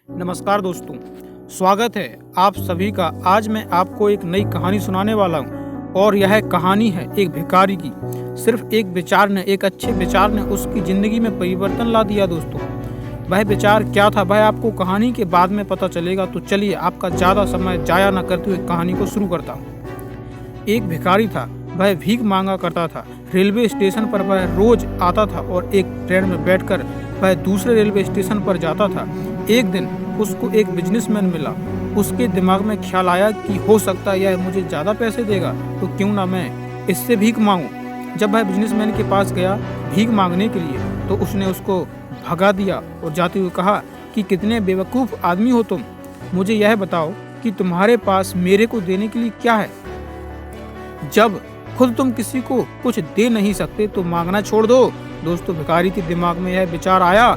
नमस्कार दोस्तों, स्वागत है आप सभी का। आज मैं आपको एक नई कहानी सुनाने वाला हूँ और यह कहानी है एक भिखारी की। सिर्फ एक विचार ने, एक अच्छे विचार ने उसकी ज़िंदगी में परिवर्तन ला दिया दोस्तों। वह विचार क्या था वह आपको कहानी के बाद में पता चलेगा। तो चलिए आपका ज़्यादा समय जाया न करते हुए कहानी को शुरू करता हूँ। एक भिखारी था, वह भीख मांगा करता था। रेलवे स्टेशन पर वह रोज आता था और एक ट्रेन में बैठकर वह दूसरे रेलवे स्टेशन पर जाता था। एक दिन उसको एक बिजनेसमैन मिला। उसके दिमाग में ख्याल आया कि हो सकता है यह मुझे ज़्यादा पैसे देगा, तो क्यों ना मैं इससे भीख मांगूं। जब वह बिजनेसमैन के पास गया भीख मांगने के लिए, तो उसने उसको भगा दिया और जाते हुए कहा कि कितने बेवकूफ़ आदमी हो तुम। मुझे यह बताओ कि तुम्हारे पास मेरे को देने के लिए क्या है। जब खुद तुम किसी को कुछ दे नहीं सकते तो मांगना छोड़ दो। दोस्तों, भिखारी के दिमाग में यह विचार आया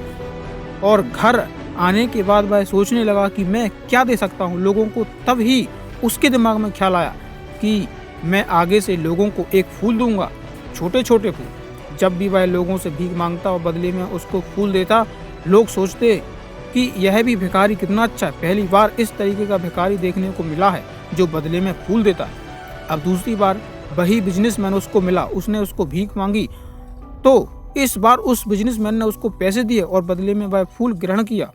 और घर आने के बाद वह सोचने लगा कि मैं क्या दे सकता हूँ लोगों को। तब ही उसके दिमाग में ख्याल आया कि मैं आगे से लोगों को एक फूल दूंगा, छोटे छोटे फूल। जब भी वह लोगों से भीख मांगता और बदले में उसको फूल देता, लोग सोचते कि यह भी भिखारी कितना अच्छा है, पहली बार इस तरीके का भिखारी देखने को मिला है जो बदले में फूल देता है। अब दूसरी बार वही बिजनेसमैन उसको मिला, उसने उसको भीख मांगी, तो इस बार उस बिजनेसमैन ने उसको पैसे दिए और बदले में वह फूल ग्रहण किया।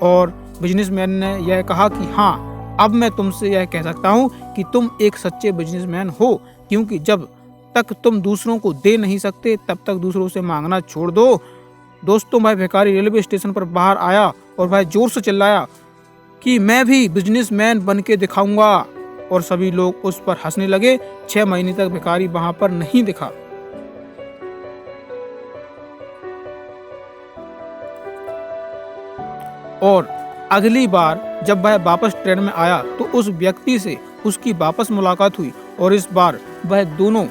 और बिजनेसमैन ने यह कहा कि हाँ, अब मैं तुमसे यह कह सकता हूँ कि तुम एक सच्चे बिजनेसमैन हो, क्योंकि जब तक तुम दूसरों को दे नहीं सकते तब तक दूसरों से मांगना छोड़ दो। दोस्तों, वह भिखारी रेलवे स्टेशन पर बाहर आया और वह जोर से चिल्लाया कि मैं भी बिजनेसमैन बन के दिखाऊंगा, और सभी लोग उस पर हंसने लगे। 6 महीने तक भिखारी वहां पर नहीं दिखा। और अगली बार जब वह वापस ट्रेन में आया तो उस व्यक्ति से उसकी वापस मुलाकात हुई, और इस बार वह दोनों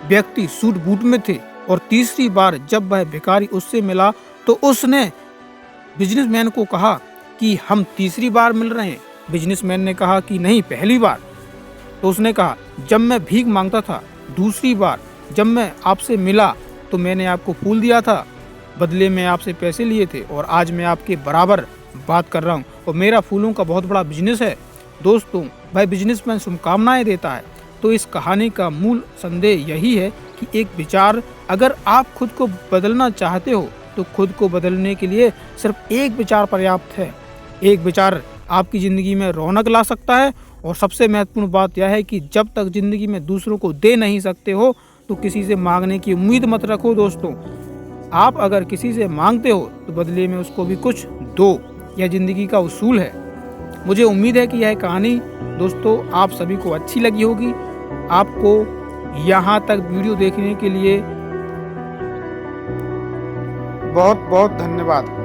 व्यक्ति सूट बूट में थे। और तीसरी बार जब वह भिखारी उससे मिला तो उसने बिजनेसमैन को कहा कि हम तीसरी बार मिल रहे हैं। बिजनेसमैन ने कहा कि नहीं, पहली बार। तो उसने कहा, जब मैं भीख मांगता था दूसरी बार जब मैं आपसे मिला तो मैंने आपको फूल दिया था, बदले में आपसे पैसे लिए थे, और आज मैं आपके बराबर बात कर रहा हूँ और मेरा फूलों का बहुत बड़ा बिजनेस है। दोस्तों, वह बिजनेसमैन शुभकामनाएं देता है। तो इस कहानी का मूल संदेश यही है कि एक विचार, अगर आप खुद को बदलना चाहते हो तो खुद को बदलने के लिए सिर्फ एक विचार पर्याप्त है। एक विचार आपकी ज़िंदगी में रौनक ला सकता है। और सबसे महत्वपूर्ण बात यह है कि जब तक ज़िंदगी में दूसरों को दे नहीं सकते हो तो किसी से मांगने की उम्मीद मत रखो। दोस्तों, आप अगर किसी से मांगते हो तो बदले में उसको भी कुछ दो। यह ज़िंदगी का उसूल है। मुझे उम्मीद है कि यह कहानी दोस्तों आप सभी को अच्छी लगी होगी। आपको यहाँ तक वीडियो देखने के लिए बहुत बहुत धन्यवाद,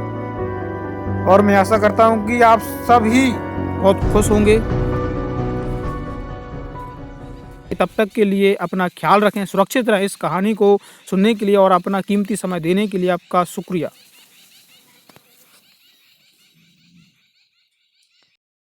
और मैं आशा करता हूँ कि आप सभी बहुत खुश होंगे। तब तक के लिए अपना ख्याल रखें, सुरक्षित रहें। इस कहानी को सुनने के लिए और अपना कीमती समय देने के लिए आपका शुक्रिया।